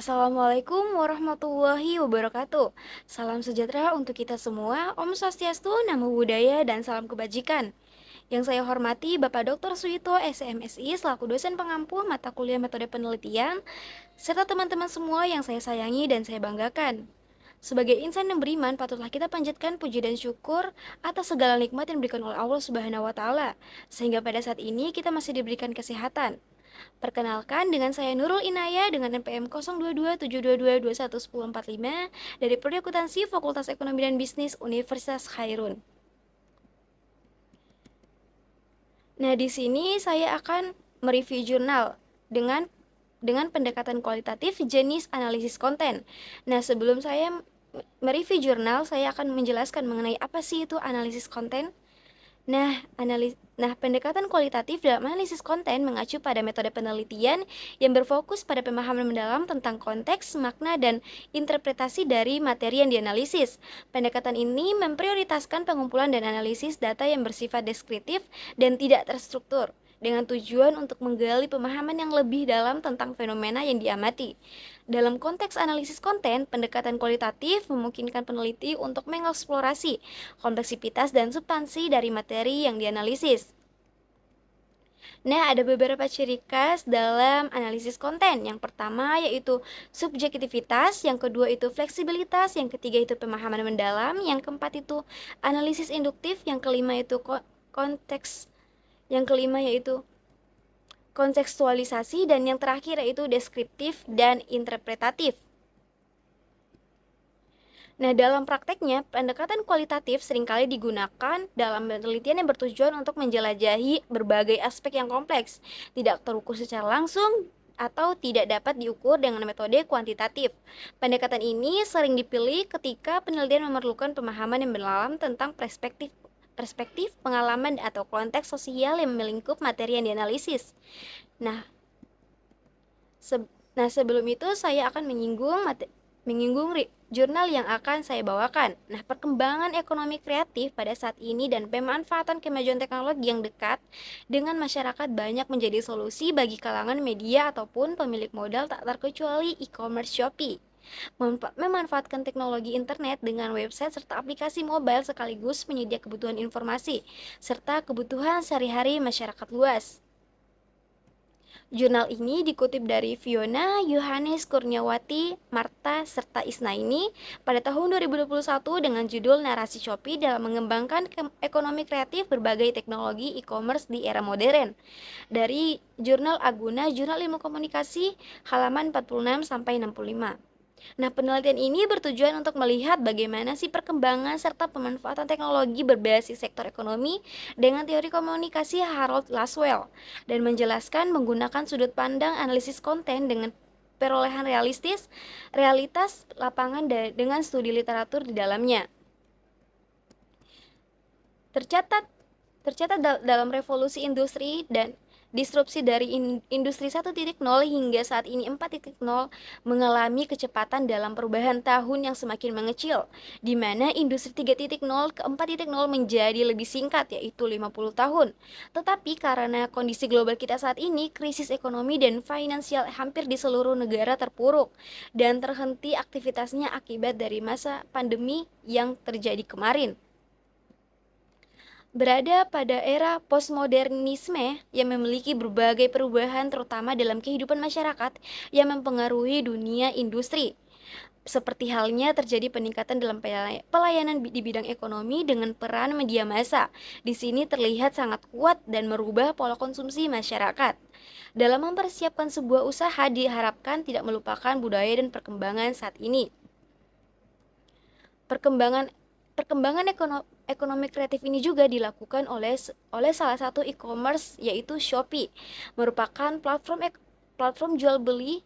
Assalamualaikum warahmatullahi wabarakatuh. Salam sejahtera untuk kita semua. Om Swastiastu, Namo Buddhaya, dan salam kebajikan. Yang saya hormati Bapak Dr. Suyito, SMSI, selaku dosen pengampu mata kuliah metode penelitian, serta teman-teman semua yang saya sayangi dan saya banggakan. Sebagai insan yang beriman, patutlah kita panjatkan puji dan syukur atas segala nikmat yang diberikan oleh Allah Subhanahu wa Ta'ala, sehingga pada saat ini kita masih diberikan kesehatan. Perkenalkan, dengan saya Nurul Inaya dengan NPM 022722211045 dari Prodi Akuntansi Fakultas Ekonomi dan Bisnis Universitas Khairun. Nah, di sini saya akan mereview jurnal dengan pendekatan kualitatif jenis analisis konten. Nah, sebelum saya mereview jurnal, saya akan menjelaskan mengenai apa sih itu analisis konten. Nah, pendekatan kualitatif dalam analisis konten mengacu pada metode penelitian yang berfokus pada pemahaman mendalam tentang konteks, makna, dan interpretasi dari materi yang dianalisis. Pendekatan ini memprioritaskan pengumpulan dan analisis data yang bersifat deskriptif dan tidak terstruktur, dengan tujuan untuk menggali pemahaman yang lebih dalam tentang fenomena yang diamati. Dalam konteks analisis konten, pendekatan kualitatif memungkinkan peneliti untuk mengeksplorasi kompleksitas dan substansi dari materi yang dianalisis. Nah, ada beberapa ciri khas dalam analisis konten. Yang pertama yaitu subjektivitas, yang kedua itu fleksibilitas, yang ketiga itu pemahaman mendalam, yang keempat itu analisis induktif, yang kelima itu konteks, yang kelima yaitu kontekstualisasi, dan yang terakhir yaitu deskriptif dan interpretatif. Nah, dalam prakteknya, pendekatan kualitatif seringkali digunakan dalam penelitian yang bertujuan untuk menjelajahi berbagai aspek yang kompleks, tidak terukur secara langsung, atau tidak dapat diukur dengan metode kuantitatif. Pendekatan ini sering dipilih ketika penelitian memerlukan pemahaman yang mendalam tentang perspektif, pengalaman, atau konteks sosial yang melingkup materi yang dianalisis. Nah, sebelum itu saya akan menyinggung jurnal yang akan saya bawakan. Nah, perkembangan ekonomi kreatif pada saat ini dan pemanfaatan kemajuan teknologi yang dekat dengan masyarakat banyak menjadi solusi bagi kalangan media ataupun pemilik modal, tak terkecuali e-commerce Shopee. Memanfaatkan teknologi internet dengan website serta aplikasi mobile sekaligus menyedia kebutuhan informasi serta kebutuhan sehari-hari masyarakat luas. Jurnal ini dikutip dari Fiona, Yohanes Kurniawati, Marta, serta Isnaini pada tahun 2021 dengan judul Narasi Shopee dalam mengembangkan ekonomi kreatif berbagai teknologi e-commerce di era modern. Dari Jurnal Aguna, Jurnal Ilmu Komunikasi, halaman 46-65. Nah, penelitian ini bertujuan untuk melihat bagaimana sih perkembangan serta pemanfaatan teknologi berbasis sektor ekonomi dengan teori komunikasi Harold Laswell, dan menjelaskan menggunakan sudut pandang analisis konten dengan perolehan realitas lapangan dengan studi literatur di dalamnya. Tercatat dalam revolusi industri dan disrupsi dari industri 1.0 hingga saat ini 4.0 mengalami kecepatan dalam perubahan tahun yang semakin mengecil, di mana industri 3.0 ke 4.0 menjadi lebih singkat, yaitu 50 tahun. Tetapi karena kondisi global kita saat ini, krisis ekonomi dan finansial hampir di seluruh negara terpuruk dan terhenti aktivitasnya akibat dari masa pandemi yang terjadi kemarin. Berada pada era postmodernisme yang memiliki berbagai perubahan terutama dalam kehidupan masyarakat yang mempengaruhi dunia industri. Seperti halnya terjadi peningkatan dalam pelayanan di bidang ekonomi dengan peran media massa. Di sini terlihat sangat kuat dan merubah pola konsumsi masyarakat. Dalam mempersiapkan sebuah usaha diharapkan tidak melupakan budaya dan perkembangan saat ini. Perkembangan ekonomi kreatif ini juga dilakukan oleh salah satu e-commerce yaitu Shopee, merupakan platform jual beli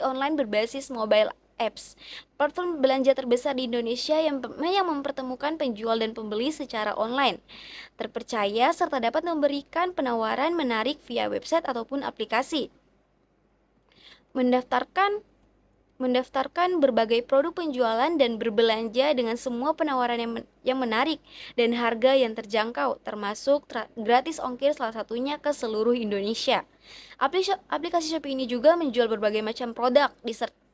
online berbasis mobile apps. Platform belanja terbesar di Indonesia yang mempertemukan penjual dan pembeli secara online, terpercaya serta dapat memberikan penawaran menarik via website ataupun aplikasi. mendaftarkan berbagai produk penjualan dan berbelanja dengan semua penawaran yang menarik dan harga yang terjangkau, termasuk gratis ongkir salah satunya ke seluruh Indonesia. Aplikasi Shopee ini juga menjual berbagai macam produk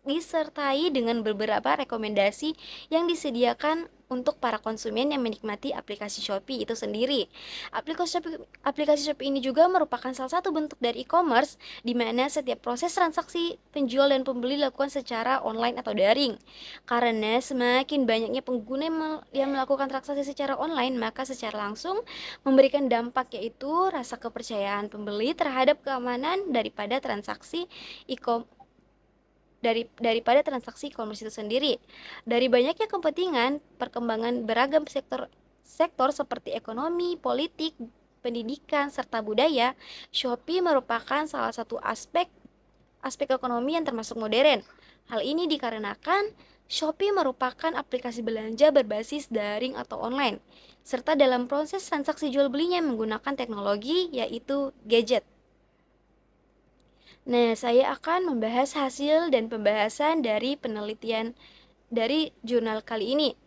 disertai dengan beberapa rekomendasi yang disediakan untuk para konsumen yang menikmati aplikasi Shopee itu sendiri. Aplikasi Shopee ini juga merupakan salah satu bentuk dari e-commerce di mana setiap proses transaksi penjual dan pembeli dilakukan secara online atau daring. Karena semakin banyaknya pengguna yang melakukan transaksi secara online, maka secara langsung memberikan dampak yaitu rasa kepercayaan pembeli terhadap keamanan daripada transaksi e-commerce itu sendiri. Dari banyaknya kepentingan, perkembangan beragam sektor seperti ekonomi, politik, pendidikan, serta budaya, Shopee merupakan salah satu aspek ekonomi yang termasuk modern. Hal ini dikarenakan Shopee merupakan aplikasi belanja berbasis daring atau online, serta dalam proses transaksi jual belinya menggunakan teknologi yaitu gadget. Nah, saya akan membahas hasil dan pembahasan dari penelitian dari jurnal kali ini.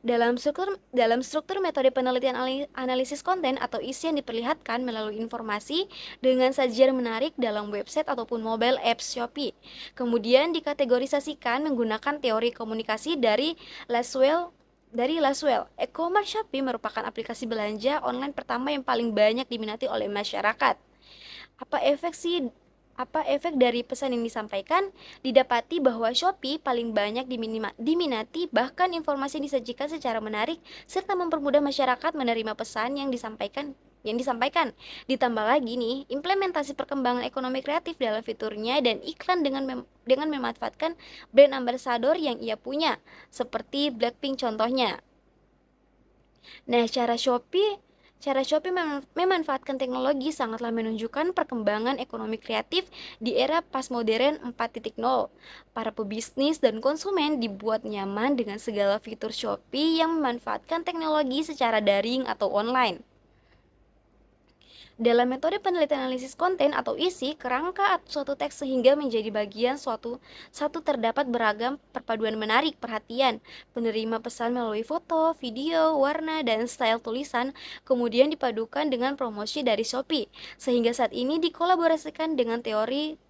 Dalam struktur metode penelitian analisis konten atau isi yang diperlihatkan melalui informasi dengan sajian menarik dalam website ataupun mobile apps Shopee. Kemudian dikategorisasikan menggunakan teori komunikasi dari Laswell. E-commerce Shopee merupakan aplikasi belanja online pertama yang paling banyak diminati oleh masyarakat. Apa efek dari pesan yang disampaikan? Didapati bahwa Shopee paling banyak diminati, bahkan informasi yang disajikan secara menarik serta mempermudah masyarakat menerima pesan yang disampaikan. Ditambah lagi nih, implementasi perkembangan ekonomi kreatif dalam fiturnya dan iklan dengan memanfaatkan brand ambassador yang ia punya, seperti Blackpink contohnya. Nah, Cara Shopee memanfaatkan teknologi sangatlah menunjukkan perkembangan ekonomi kreatif di era postmodern 4.0. Para pebisnis dan konsumen dibuat nyaman dengan segala fitur Shopee yang memanfaatkan teknologi secara daring atau online. Dalam metode penelitian analisis konten atau isi, kerangka suatu teks sehingga menjadi bagian satu terdapat beragam perpaduan menarik perhatian. Penerima pesan melalui foto, video, warna, dan style tulisan, kemudian dipadukan dengan promosi dari Shopee, sehingga saat ini dikolaborasikan dengan teori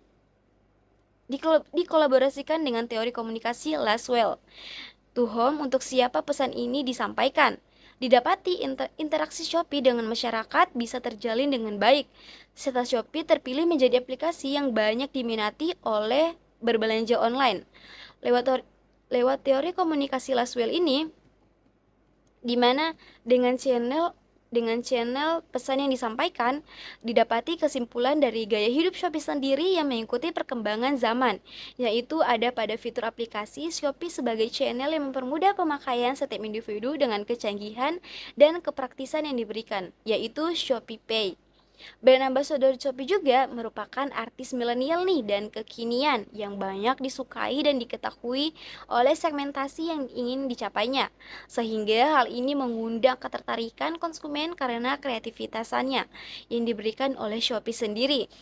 komunikasi Laswell. To whom, untuk siapa pesan ini disampaikan. Didapati interaksi Shopee dengan masyarakat bisa terjalin dengan baik, serta Shopee terpilih menjadi aplikasi yang banyak diminati oleh berbelanja online. Lewat teori komunikasi Laswell ini, di mana dengan channel pesan yang disampaikan, didapati kesimpulan dari gaya hidup Shopee sendiri yang mengikuti perkembangan zaman, yaitu ada pada fitur aplikasi Shopee sebagai channel yang mempermudah pemakaian setiap individu dengan kecanggihan dan kepraktisan yang diberikan, yaitu Shopee Pay. Brand ambassador Shopee juga merupakan artis milenial nih dan kekinian yang banyak disukai dan diketahui oleh segmentasi yang ingin dicapainya. Sehingga hal ini mengundang ketertarikan konsumen karena kreativitasannya yang diberikan oleh Shopee sendiri.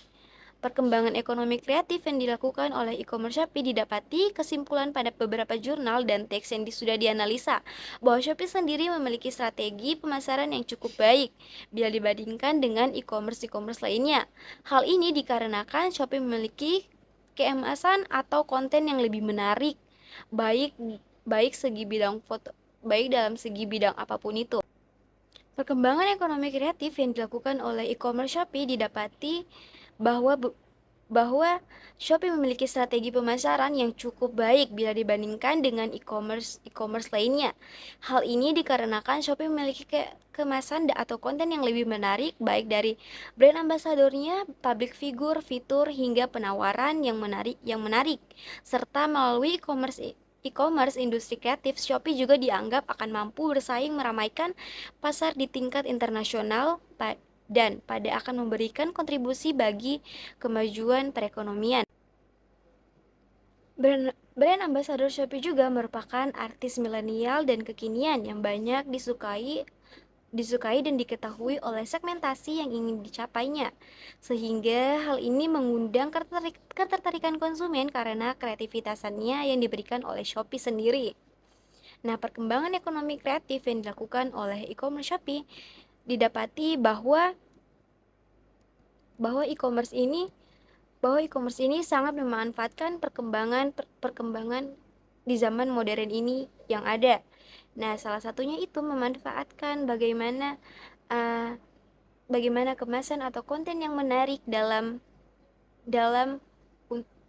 Perkembangan ekonomi kreatif yang dilakukan oleh e-commerce Shopee didapati kesimpulan pada beberapa jurnal dan teks yang sudah dianalisa bahwa Shopee sendiri memiliki strategi pemasaran yang cukup baik bila dibandingkan dengan e-commerce lainnya. Hal ini dikarenakan Shopee memiliki keemasan atau konten yang lebih menarik, baik dalam segi bidang apapun itu. Perkembangan ekonomi kreatif yang dilakukan oleh e-commerce Shopee didapati bahwa Shopee memiliki strategi pemasaran yang cukup baik bila dibandingkan dengan e-commerce lainnya. Hal ini dikarenakan Shopee memiliki kemasan atau konten yang lebih menarik, baik dari brand ambasadornya, public figure, fitur, hingga penawaran yang menarik. Serta melalui e-commerce industri kreatif, Shopee juga dianggap akan mampu bersaing meramaikan pasar di tingkat internasional dan akan memberikan kontribusi bagi kemajuan perekonomian. Brand ambassador Shopee juga merupakan artis milenial dan kekinian yang banyak disukai disukai dan diketahui oleh segmentasi yang ingin dicapainya. Sehingga hal ini mengundang ketertarikan konsumen karena kreativitasnya yang diberikan oleh Shopee sendiri. Nah, perkembangan ekonomi kreatif yang dilakukan oleh e-commerce Shopee didapati bahwa e-commerce ini sangat memanfaatkan perkembangan di zaman modern ini yang ada. Nah, salah satunya itu memanfaatkan uh, bagaimana kemasan atau konten yang menarik dalam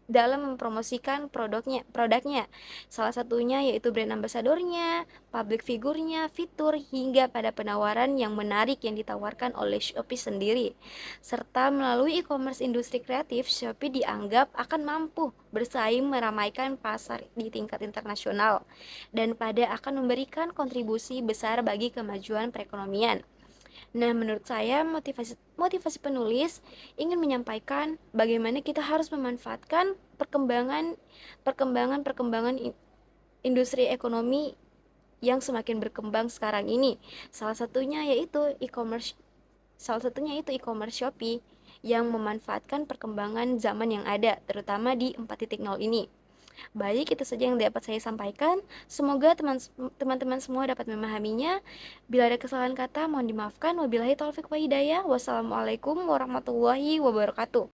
dalam mempromosikan produknya. Salah satunya yaitu brand ambasadornya, public figurnya, fitur, hingga pada penawaran yang menarik yang ditawarkan oleh Shopee sendiri. Serta melalui e-commerce industri kreatif, Shopee dianggap akan mampu bersaing meramaikan pasar di tingkat internasional dan akan memberikan kontribusi besar bagi kemajuan perekonomian. Nah, menurut saya motivasi penulis ingin menyampaikan bagaimana kita harus memanfaatkan perkembangan industri ekonomi yang semakin berkembang sekarang ini. Salah satunya itu e-commerce Shopee yang memanfaatkan perkembangan zaman yang ada, terutama di 4.0 ini. Baik, itu saja yang dapat saya sampaikan. Semoga teman-teman semua dapat memahaminya. Bila ada kesalahan kata, mohon dimaafkan. Wabillahi taufik wa hidayah. Wassalamualaikum warahmatullahi wabarakatuh.